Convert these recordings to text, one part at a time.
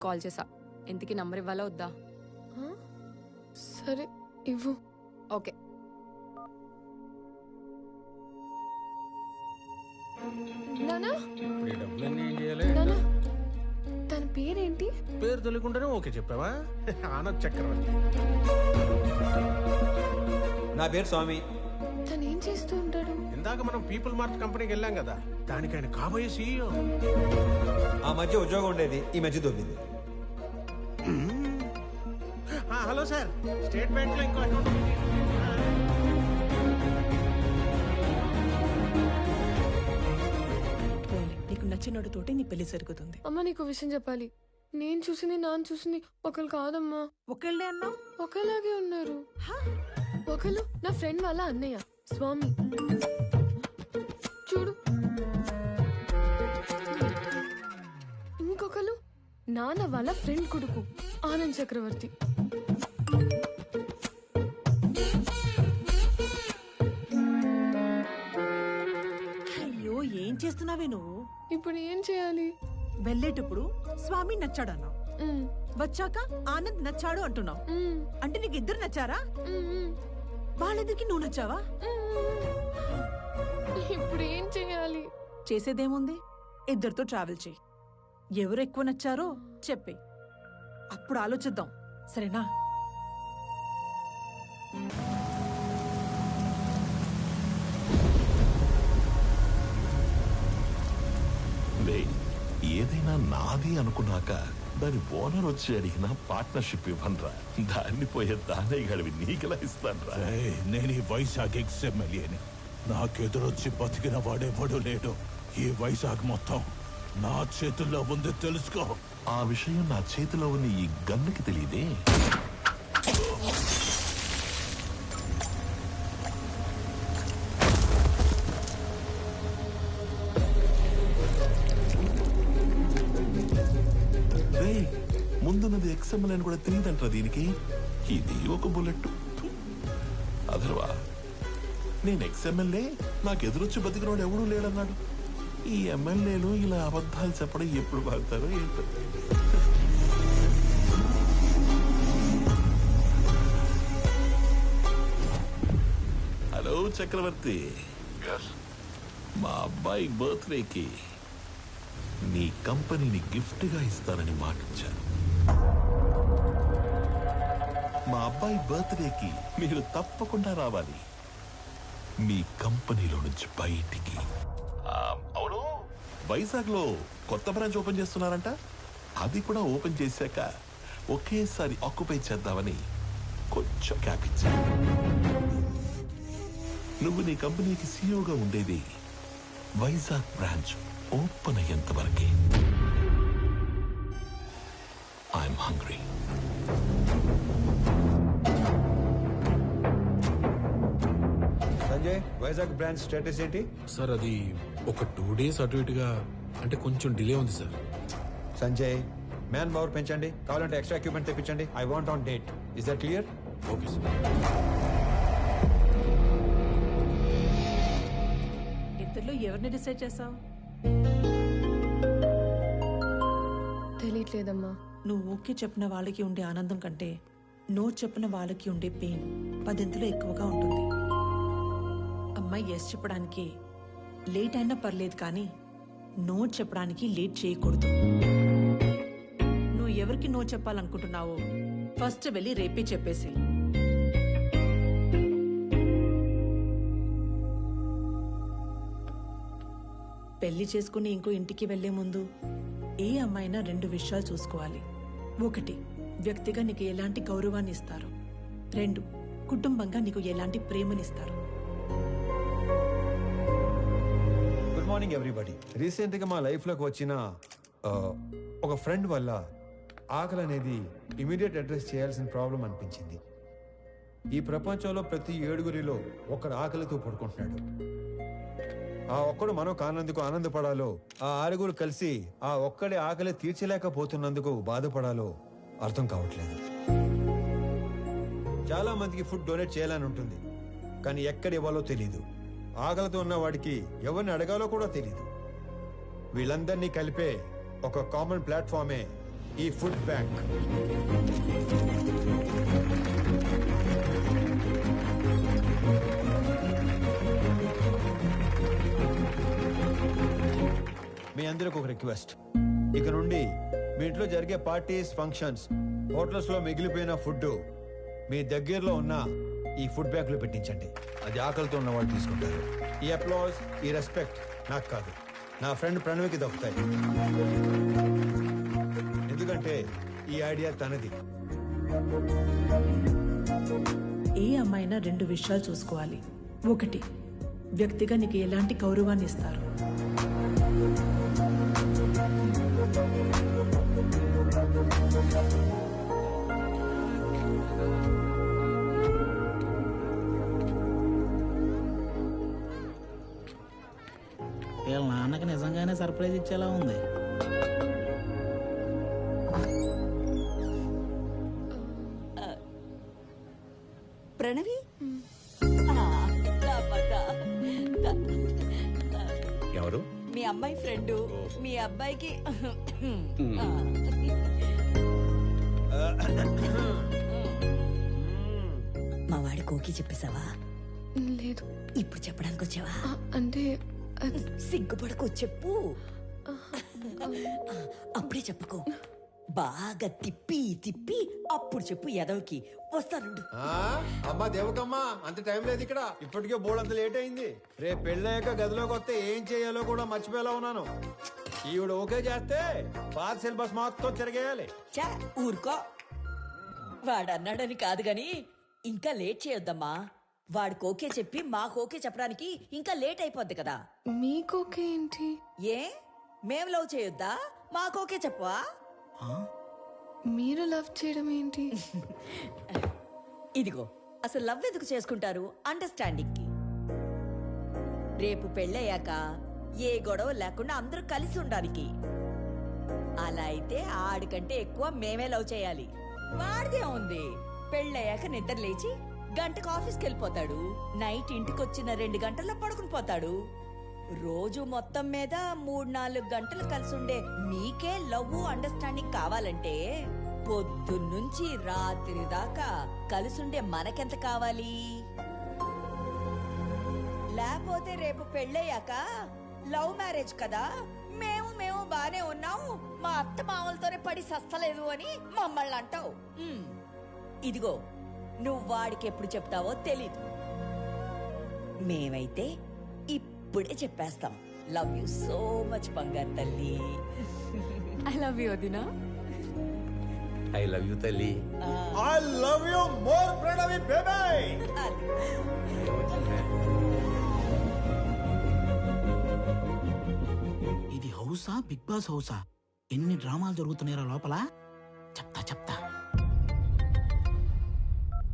Call చేసా. ఇంటికి number ఇవ్వాలా వద్దా? సరే ఇవ్వు. ఓకే. నానా ఈ డబ్బులన్నీ ఏం చేయాలి? నానా తన పేరేంటి? పేరు తెలియకుండానే ఓకే చెప్పావా? ఆనంద్ చక్రవర్తి. నా పేరు స్వామి. తను ఏం చేస్తూ ఉంటాడు? ఇందాక మనం పీపుల్ మార్ట్ కంపెనీకి వెళ్ళాం కదా, దానికి ఆయన కాబోయే CEO. ఆ మధ్య ఉద్యోగం ఉండేది, ఈ మధ్య దొబ్బింది. హలో సార్, స్టేట్ బ్యాంక్ లో ఇంకో అకౌంట్ ఉంది. నీకు నచ్చినోడితోటి నీ పెళ్లి జరుగుతుంది. అమ్మ నీకు విషయం చెప్పాలి. నేను చూసింది నాన్న చూసింది ఒకరు కాదమ్మా. ఒకళ్ళే అన్నావు. ఒకలాగే ఉన్నారు. ఒకరు నా ఫ్రెండ్ వాళ్ళ అన్నయ్య స్వామి. చూడు. ఇంకొకరు నాన్న వాళ్ళ ఫ్రెండ్ కొడుకు ఆనంద్ చక్రవర్తి. అయ్యో ఏం చేస్తున్నావే నువ్వు? ఇప్పుడు ఏం చేయాలి? వెళ్ళేటప్పుడు స్వామి నచ్చాడు అన్నావు, ఉమ్, వచ్చాక ఆనంద్ నచ్చాడు అంటున్నావు. ఉమ్, అంటే నీకు ఇద్దరు నచ్చారా? ఉమ్, ఉమ్, వాళ్ళిద్దరికి నువ్వు నచ్చావా? ఉమ్. ఇప్పుడు ఏం చేయాలి? చేసేదేముంది, ఇద్దరితో ట్రావెల్ చేయి. ఎవరు ఎక్కువ నచ్చారో చెప్పే, అప్పుడు ఆలోచిద్దాం. సరేనా? ఏదైనా నాది అనుకున్నాక దాని ఓనర్ వచ్చి అడిగిన పార్ట్నర్షిప్ ఇవ్వనరా. దాన్ని పోయే దానే గడివి నీకెలా ఇస్తానరా? నేను ఈ వైజాగ్ ఎమ్మెల్యేని. నాకెదురొచ్చి బతికిన వాడేవాడు లేడు. ఈ వైజాగ్ మొత్తం నా చేతుల్లో ఉంది, తెలుసుకో. ఆ విషయం నా చేతిలో ఉన్న ఈ గన్నుకి తెలియదే. ముందున్నది XML అని కూడా తెలియదంటారా దీనికి? ఇది ఒక బుల్లెట్. అదర్వా నేను XMLఏ, నాకు ఎదురొచ్చి బతికినోడు ఎవడూ లేడన్నాడు. ఈ ఎమ్మెల్యేలు ఇలా అబద్ధాలు చెప్పడం ఎప్పుడు బాగుతారో ఏంటో. హలో చక్రవర్తి, మా అబ్బాయి బర్త్డేకి నీ కంపెనీని గిఫ్ట్ గా ఇస్తానని మాటిచ్చాను. మా అబ్బాయి బర్త్డేకి మీరు తప్పకుండా రావాలి మీ కంపెనీలో నుంచి బయటికి. అవును, వైజాగ్ లో కొత్త బ్రాంచ్ ఓపెన్ చేస్తున్నారంట. అది కూడా ఓపెన్ చేశాక ఒకేసారి ఆక్యుపై చేద్దామని కొంచెం క్యాప్ ఇచ్చాను. నువ్వు నీ కంపెనీకి సీఈఓగా ఉండేది వైజాగ్ బ్రాంచ్ ఓపెన్ అయ్యేంత వరకే. I'm hungry. Sanjay, Vizag branch status ఏంటి? సార్ అది ఒక 2 days అటు ఇటుగా, అంటే కొంచెం డిలే ఉంది సార్. సంజయ్, మ్యాన్ పవర్ పెంచండి, కావాలంటే ఎక్స్ట్రా ఎక్విప్మెంట్ తెప్పించండి. I want on date. Is that clear? Okay sir. ఇద్దరిలో ఎవరిని డిసైడ్ చేసావు? తెలియట్లేదమ్మా. నువ్వు ఓకే చెప్పిన వాళ్ళకి ఉండే ఆనందం కంటే నో చెప్పిన వాళ్ళకి ఉండే పెయిన్ 10 ఎక్కువగా ఉంటుంది. అమ్మాయి ఎస్ చెప్పడానికి లేట్ అయినా పర్లేదు, కానీ నో చెప్పడానికి లేట్ చేయకూడదు. నువ్వు ఎవరికి నో చెప్పాలనుకుంటున్నావో ఫస్ట్ వెళ్ళి రేపే చెప్పేసి. పెళ్లి చేసుకుని ఇంకో ఇంటికి వెళ్లే ముందు ఏ అమ్మాయినా 2 విషయాలు చూసుకోవాలి. 1, వ్యక్తిగా నీకు ఎలాంటి గౌరవాన్ని ఇస్తారు. 2, కుటుంబంగా నీకు ఎలాంటి ప్రేమనిస్తారు. Good morning everybody. రీసెంట్ గా మా లైఫ్ లోకి వచ్చిన ఒక ఫ్రెండ్ వల్ల ఆకలి అనేది ఇమీడియట్ అడ్రస్ చేయాల్సిన ప్రాబ్లం అనిపించింది. ఈ ప్రపంచంలో ప్రతి 7గురిలో ఒకడు ఆకలితో పడుకుంటున్నాడు. ఆ ఒక్కడు మనం కానందుకు ఆనందపడాలో, ఆ 6గురు కలిసి ఆ ఒక్కడి ఆకలి తీర్చలేకపోతున్నందుకు బాధపడాలో అర్థం కావట్లేదు. చాలా మందికి ఫుడ్ డొనేట్ చేయాలని ఉంటుంది, కానీ ఎక్కడ ఇవ్వాలో తెలీదు. ఆకలితో ఉన్న వాడికి ఎవరిని అడగాలో కూడా తెలీదు. వీళ్ళందరినీ కలిపే ఒక కామన్ ప్లాట్ఫామే ఈ ఫుడ్ బ్యాంక్. మీ అందరికి ఒక రిక్వెస్ట్, ఇక నుండి మీ ఇంట్లో జరిగే పార్టీస్, ఫంక్షన్స్, హోటల్స్ లో మిగిలిపోయిన ఫుడ్ మీ దగ్గరలో ఉన్న ఈ ఫుడ్ బ్యాంక్ లో పెట్టించండి. అది ఆకలితో ఉన్న వాళ్ళు తీసుకుంటారు. ఈ అప్లాజ్, ఈ రెస్పెక్ట్ నాకు కాదు, నా ఫ్రెండ్ ప్రణవికి దక్కుతాయి. ఎందుకంటే ఈ ఐడియా తనది. ఏ అమ్మాయినా 2 విషయాలు చూసుకోవాలి. 1, వ్యక్తిగా నీకు ఎలాంటి గౌరవాన్ని ఇస్తారు. వీళ్ళ నాన్నకి నిజంగానే సర్ప్రైజ్ ఇచ్చేలా ఉంది. ప్రణవి ఎవరు? మీ అమ్మాయి ఫ్రెండ్. మీ అబ్బాయికి మా వాడి కోకి చెప్పేశావా? లేదు. ఇప్పుడు చెప్పడానికి వచ్చావా? అంటే సిగ్గుపడకు, చెప్పు. అప్పుడే చెప్పుకో, బాగా తిప్పి తిప్పి అప్పుడు చెప్పు. ఎదవకి వస్తానుండు. అమ్మా దేవకమ్మా, అంత టైం లేదు ఇక్కడ. ఇప్పటికే బోర్డు అంత లేట్ అయింది. రేపు పెళ్ళయ్యాక గదిలోకి వస్తే ఏం చేయాలో కూడా మర్చిపోయేలా ఉన్నాను. ఈవిడ ఓకే చేస్తే పాత సిలబస్ మొత్తం తిరగేయాలి. చా ఊరుకో. వాడు అన్నాడని కాదు గాని ఇంకా లేట్ చేయొద్దమ్మా. వాడికి ఓకే చెప్పి మాకు ఓకే చెప్పడానికి ఇంకా లేట్ అయిపోద్ది కదా. మీకోకే ఏంటి? ఏ మేం లవ్ చేయొద్దా? మాకు ఓకే చెప్పవా? మీరు లవ్ చేయడం ఏంటి? ఇదిగో, అసలు లవ్ ఎందుకు చేసుకుంటారు? అండర్స్టాండింగ్ కి. రేపు పెళ్ళయ్యాక ఏ గొడవ లేకుండా అందరూ కలిసి ఉండడానికి. అలా అయితే ఆడికంటే ఎక్కువ మేమే లవ్ చేయాలి. వాడిదే ఉంది. పెళ్ళయ్యాక నిద్ర లేచి గంటకు ఆఫీస్కి వెళ్ళిపోతాడు. నైట్ ఇంటికి వచ్చిన 2 గంటల్లో పడుకుని పోతాడు. రోజు మొత్తం మీద 3-4 గంటలు కలిసి ఉండే మీకే లవ్ అండర్స్టాండింగ్ కావాలంటే పొద్దున్నుంచి రాత్రి దాకా కలిసుండే మనకెంత కావాలి? లేకపోతే రేపు పెళ్ళయ్యాక లవ్ మ్యారేజ్ కదా, మేము బానే ఉన్నాము, మా అత్త మామలతోనే పడి సస్తలేదు అని మమ్మల్ని అంటావు. ఇదిగో, నువ్వు వాడికి ఎప్పుడు చెప్తావో తెలీదు. మేమైతే ఇప్పుడే చెప్పేస్తాం. లవ్ యూ సో మచ్ బంగారు తల్లి. ఐ లవ్ యూ వదినా. ఐ లవ్ యూ తల్లి. I love you more Pranavi baby. ఇది హౌసా, బిగ్ బాస్ హౌసా? ఎన్ని డ్రామాలు జరుగుతున్నాయో లోపల. చెప్తా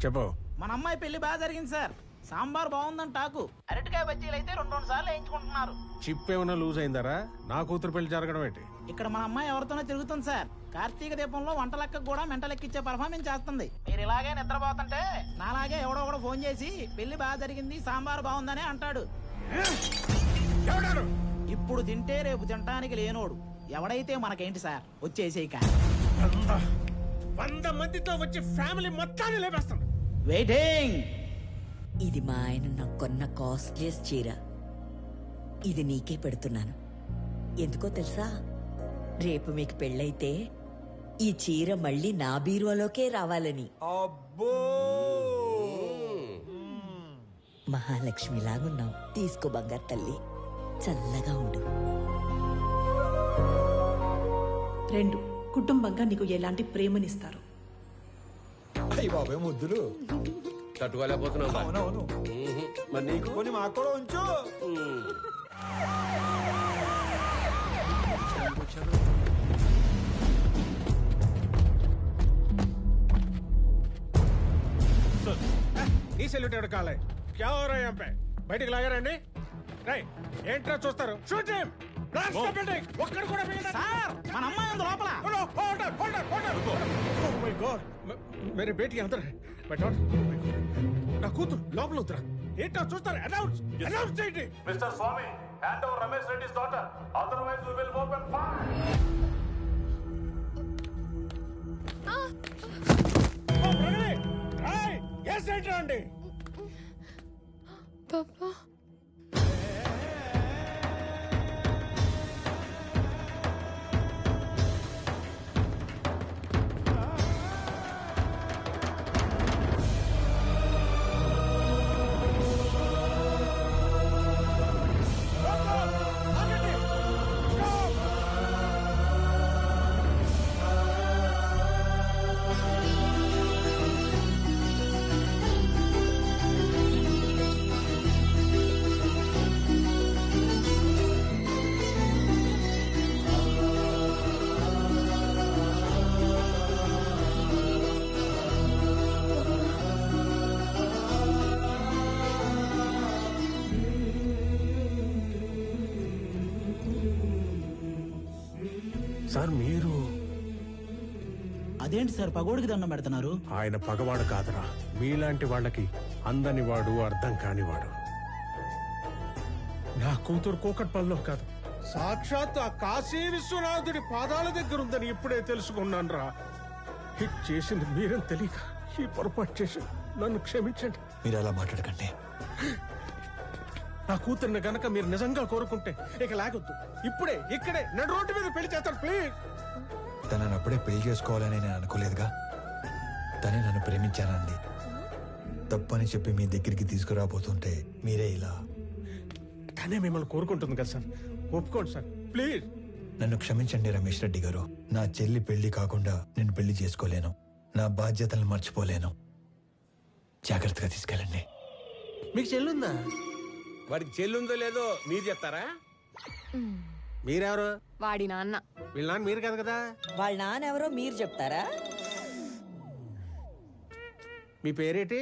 చెప్పు. మన అమ్మాయి పెళ్లి బాగా జరిగింది సార్. సాంబార్ బాగుందని టాకు. అరటికాయ బజ్జీలు అయితే 2 సార్లు వేయించుకుంటున్నారు. చిప్ ఏమైనా లూజ్ అయిందారా? నా కూతురు పెళ్లి జరగడం ఏంటి? ఇక్కడ మన అమ్మాయి ఎవరితోనో తిరుగుతుంది సార్. కార్తీక దీపంలో వంట లెక్క కూడా మెంట లెక్కిచ్చే పర్ఫార్మెన్స్ చేస్తుంది. మీరు ఇలాగే నిద్రపోతుంటే నాలాగే ఎవడో ఒకడు ఫోన్ చేసి పెళ్లి బాగా జరిగింది, సాంబార్ బాగుందని అంటాడు. ఇప్పుడు తింటే రేపు తినటానికి లేనోడు. ఎవడైతే మనకేంటి సార్, వచ్చేసేయక. 100 మందితో వచ్చి ఫ్యామిలీ మొత్తాన్ని లేపేస్తాం. వెయిటింగ్. ఇది మా ఆయన నాకు కొన్న కాస్ట్లీయెస్ట్ చీర. ఇది నీకే పెడుతున్నాను. ఎందుకో తెలుసా? రేపు మీకు పెళ్ళైతే ఈ చీర మళ్ళీ నా బీరువాలోకే రావాలని. అబ్బో, మహాలక్ష్మిలాగున్నావు. తీసుకో బంగారు తల్లి, చల్లగా ఉండు. 2, కుటుంబంగా నీకు ఎలాంటి ప్రేమనిస్తారు. అయ్యి బాబాయ్ ముద్దులు తట్టుకోలేకపోతున్నావు. అవునవును. మరి నీకు కొన్ని మాకు కూడా ఉంచు. ఈ సెల్యూట్ ఎవరు కాలే? క్యా హో రहा है यहाँ पे? బయటికి లాగారండి. రై, ఏంట్రా చూస్తారు? Shoot him. Blast the building. ఒక్కడు కూడా మిగలడు. సార్, మన అమ్మాయి ఉంది లోపల. ఓ మై గాడ్, మేరే బేటీ అందర్ హై. మై డాటర్, నా కూతురు లోపల ఉందిరా. ఏంటో చూస్తారు? అనౌన్స్ చేయండి. Mister Swami, hand over Ramesh Reddy's daughter, otherwise we will open fire. వెళ్ళండి. పాపా ఆగండి. Stop. సార్ మీరు అదేంటి సార్ పగోడికి దండం పెడుతున్నారు? ఆయన పగవాడు కాదురా, మీలాంటి వాళ్ళకి అందని వాడు, అర్థం కానివాడు. నా కూతురు కూకట్పల్లిలో కాదు, సాక్షాత్ ఆ కాశీ విశ్వనాథుడి పాదాల దగ్గర ఉందని ఇప్పుడే తెలుసుకున్నాను రా. ఇది చేసింది మీరని తెలియక ఈ పొరపాటు చేసి నన్ను క్షమించండి. మీరు అలా మాట్లాడకండి. నా కూతుర్ని గనక మీరు నిజంగా కోరుకుంటే ఇక లాగొద్దు, ఇప్పుడే ఇక్కడే నడు రోడ్డు మీద పెళ్లి చేస్తాను ప్లీజ్. తనని అప్పుడే పెళ్లి చేసుకోవాలని నేను అనుకోలేదుగా. తనే నన్ను ప్రేమించానండి. తప్పని చెప్పి మీ దగ్గరికి తీసుకురాబోతుంటే మీరే ఇలా. తనే మిమ్మల్ని కోరుకుంటుంది కదా సార్, ఒప్పుకోండి సార్ ప్లీజ్. నన్ను క్షమించండి రమేష్ రెడ్డి గారు. నా చెల్లి పెళ్లి కాకుండా నేను పెళ్లి చేసుకోలేను. నా బాధ్యతలను మర్చిపోలేను. జాగ్రత్తగా తీసుకెళ్ళండి. మీకు చెల్లుందా? వాడికి చెల్లుందో లేదో మీరు చెప్తారా? మీరెవరు? వాడి నాన్న. వీళ్ళ నాన్న మీరు కాదు కదా. వాళ్ళ నాన్నెవరో మీరు చెప్తారా? మీ పేరేంటి?